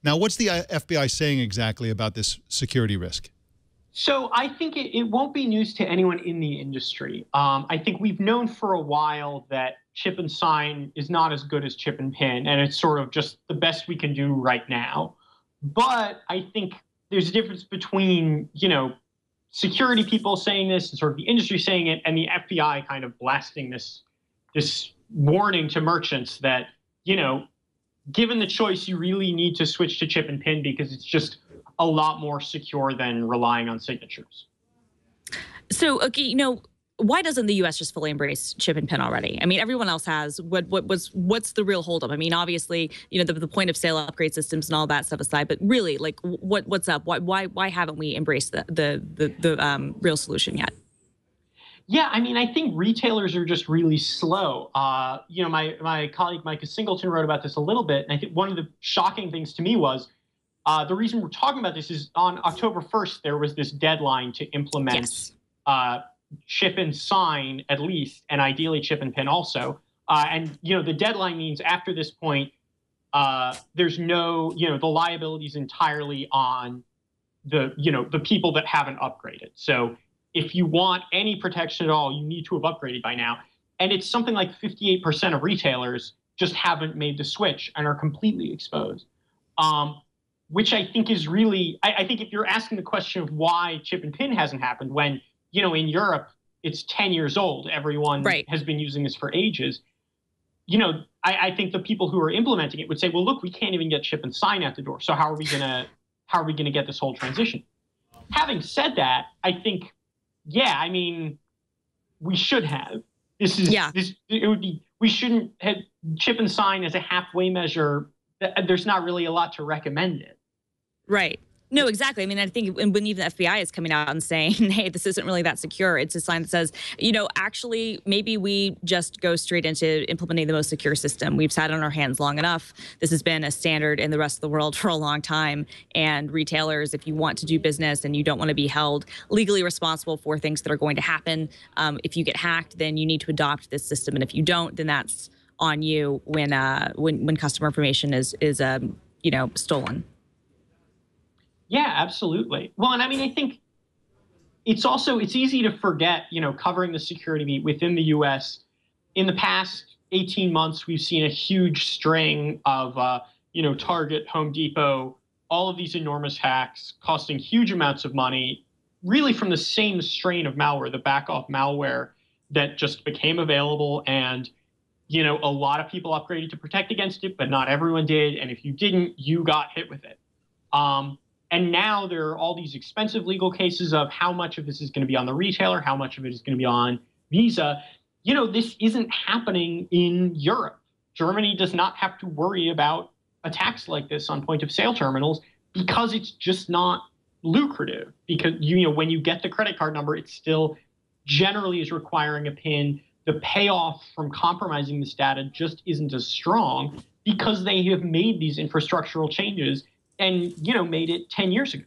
Now, what's the FBI saying exactly about this security risk? So I think it won't be news to anyone in the industry. I think we've known for a while that chip and sign is not as good as chip and pin, and it's sort of just the best we can do right now. But I think there's a difference between, security people saying this and sort of the industry saying it, and the FBI kind of blasting this warning to merchants that, given the choice, you really need to switch to chip and pin because it's just a lot more secure than relying on signatures. So, okay, why doesn't the U.S. just fully embrace chip and pin already? I mean, everyone else has. What's the real holdup? I mean, obviously, the point of sale upgrade systems and all that stuff aside, but really, like, what's up? Why haven't we embraced the real solution yet? Yeah, I mean, I think retailers are just really slow. My colleague Micah Singleton wrote about this a little bit, and I think one of the shocking things to me was the reason we're talking about this is on October 1st, there was this deadline to implement chip and sign at least, and ideally chip and pin also. The deadline means after this point, there's no, the liability is entirely on the people that haven't upgraded. So if you want any protection at all, you need to have upgraded by now. And it's something like 58% of retailers just haven't made the switch and are completely exposed. Which I think is really, I think if you're asking the question of why chip and pin hasn't happened when, in Europe, it's 10 years old, everyone has been using this for ages. I think the people who are implementing it would say, well, look, we can't even get chip and sign out the door. So how are we gonna get this whole transition? Having said that, I think, we should have. We shouldn't have chip and sign as a halfway measure. There's not really a lot to recommend it. Right. No, exactly. I mean, I think when even the FBI is coming out and saying, hey, this isn't really that secure, it's a sign that says, actually, maybe we just go straight into implementing the most secure system. We've sat on our hands long enough. This has been a standard in the rest of the world for a long time. And retailers, if you want to do business and you don't want to be held legally responsible for things that are going to happen, if you get hacked, then you need to adopt this system. And if you don't, then that's on you when customer information is stolen. Yeah, absolutely. Well, and I mean, I think it's easy to forget, covering the security beat within the U.S. In the past 18 months, we've seen a huge string of, Target, Home Depot, all of these enormous hacks costing huge amounts of money, really from the same strain of malware, the back-off malware that just became available. And, a lot of people upgraded to protect against it, but not everyone did. And if you didn't, you got hit with it. And now there are all these expensive legal cases of how much of this is going to be on the retailer, how much of it is going to be on Visa. This isn't happening in Europe. Germany does not have to worry about attacks like this on point of sale terminals because it's just not lucrative. Because, when you get the credit card number, it still generally is requiring a PIN. The payoff from compromising this data just isn't as strong because they have made these infrastructural changes and, made it 10 years ago.